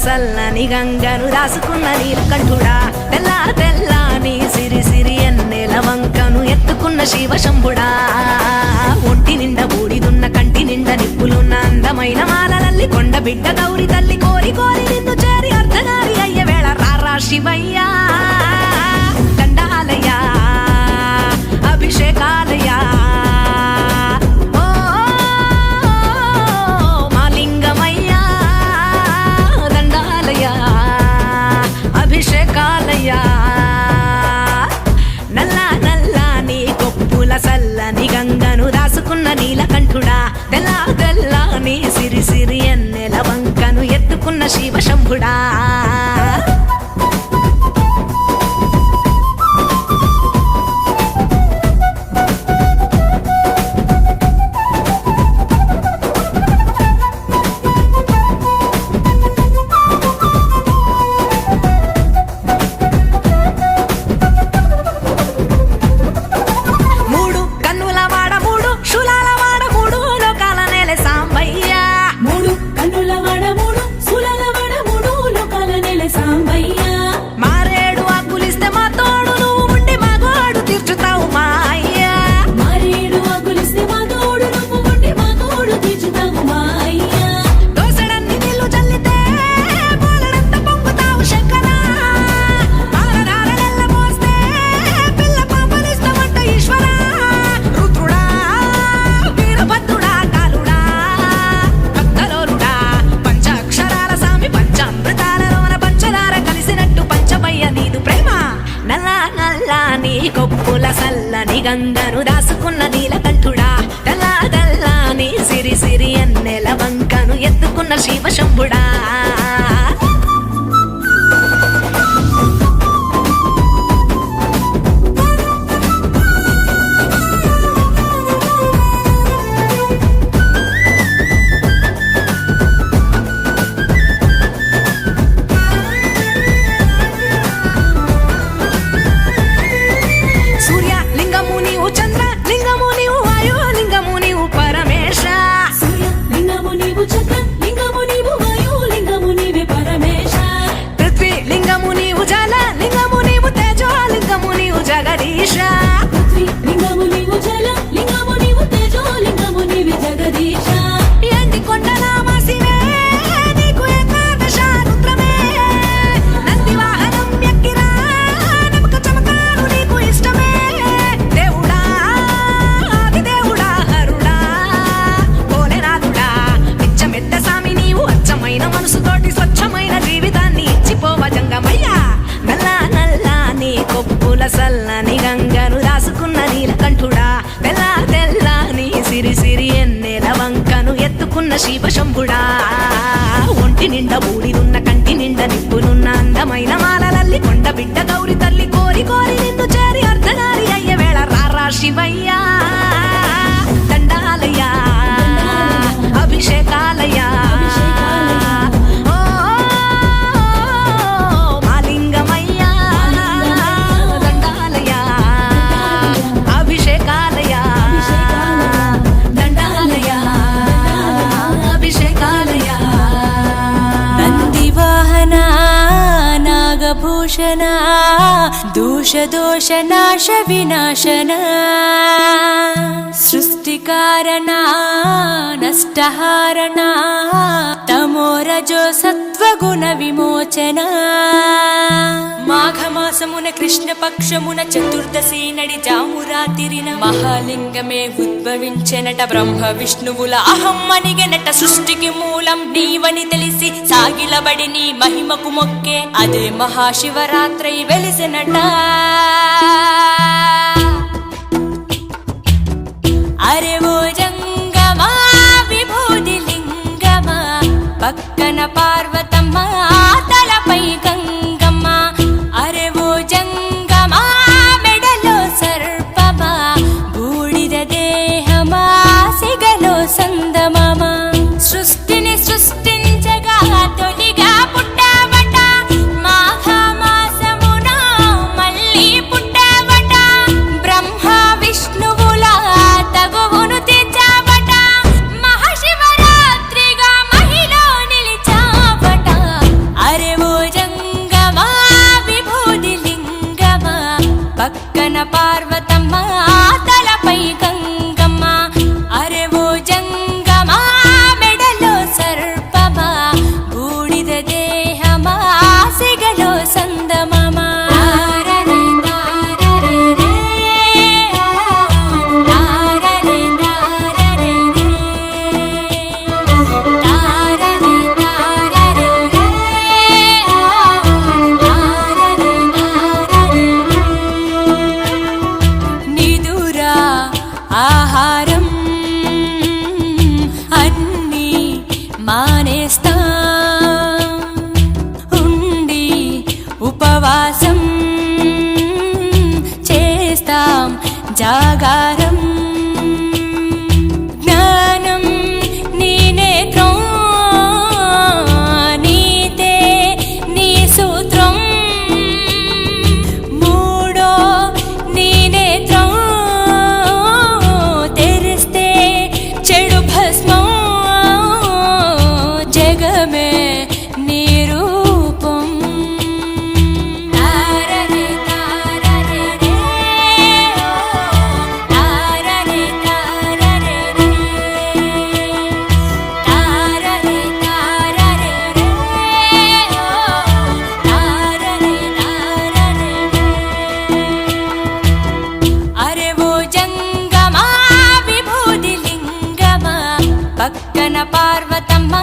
సల్లని గంగను దాసుకున్న నీలకంఠుడా తెల్ల తెల్లని సిరి సిరి ఎన్నెల వంకను ఎత్తుకున్న శివశంభుడా ఒంటి నిండా బూడిదున్న కంటి నిండా నిప్పులున్న అందమైన మాలలల్లి కొండ బిడ్డ గౌరి తల్లి కోరి కోరి నిన్ను చేరి అర్ధనారి అయ్య వేళ రారా శివయ్యా దండాలయ్యా అభిషేకాలయ్యా సల్లని గంగను దాసుకున్న నీలకంఠుడా తెల్ల తెల్లని సిరి సిరి ఎన్నెల వంకను ఎత్తుకున్న శివశంభుడా కొప్పుల సల్లని గంగను దాసుకున్న నీలకంఠుడా తెల్ల తెల్లని సిరి సిరి ఎన్నెల వంకను ఎత్తుకున్న శివశంభుడా సల్లని గంగను దాసుకున్న నీలకంఠుడా తెల్ల తెల్లని సిరి సిరి ఎన్నెల వంకను ఎత్తుకున్న శివశంభుడా ఒంటి నిండా బూడిదున్న కంటి నిండా నిప్పులున్న అందమైన మాలలల్లి కొండ బిడ్డ గౌరి తల్లి కోరి కోరి నిన్ను చేరి అర్ధనారి అయ్య వేళ రారా శివయ్యా దండాలయ్యా అభిషేకాలయ్యా భూషణ దోష దోష నాశ వినాశన సృష్టికారణ నష్టహారణ తమోరజో సత్వగుణ విమోచన మాఘమాసమున కృష్ణపక్షమున చతుర్దశి నడి జామురాతిరిన మహాలింగమే ఉద్భవించెనట బ్రహ్మ విష్ణువుల అహం అనిగెనట సృష్టికి మూలం నీవని తెలిసి సాగిలబడి నీ మహిమకు మొక్కే అదే మహాశివరాత్రి వెలిసినట అరే ఓ జంగమా విభూది లింగమా పక్కన పార్వతమ్మ తలపై గంగమ్మ అరే ఓ జంగమా మెడలో సర్పమా బూడిద దేహమా సిగలో సందమమా సృష్టిని సృష్టించగా తొలిగా పుట్టావట మాఘమాసమున మళ్ళీ పుట్టావట బ్రహ్మ విష్ణువుల తగువును తెచ్చావట మహాశివరాత్రిగా మహిలో నిలిచావట పక్కన పార్వతమ్మ తలపై గంగమ్మ అరే ఓ జంగమా మెడలో సర్పమా బూడిద దేహమా సిగలో సందమమా ఆహారం అన్నీ మానేస్తా ఉండి ఉపవాసం చేస్తాం జాగారం జ్ఞానం నీ నేత్రం నీతే నీ సూత్రం మూడో నీ నేత్రం చెడు భస్మం జగమే నీ రూపం తారరే తారరే రే తారరే తారరే రే తారరే తారరే రే తారరే తారరే అరే ఓ జంగమా విభూది పక్కన పార్వతమ్మ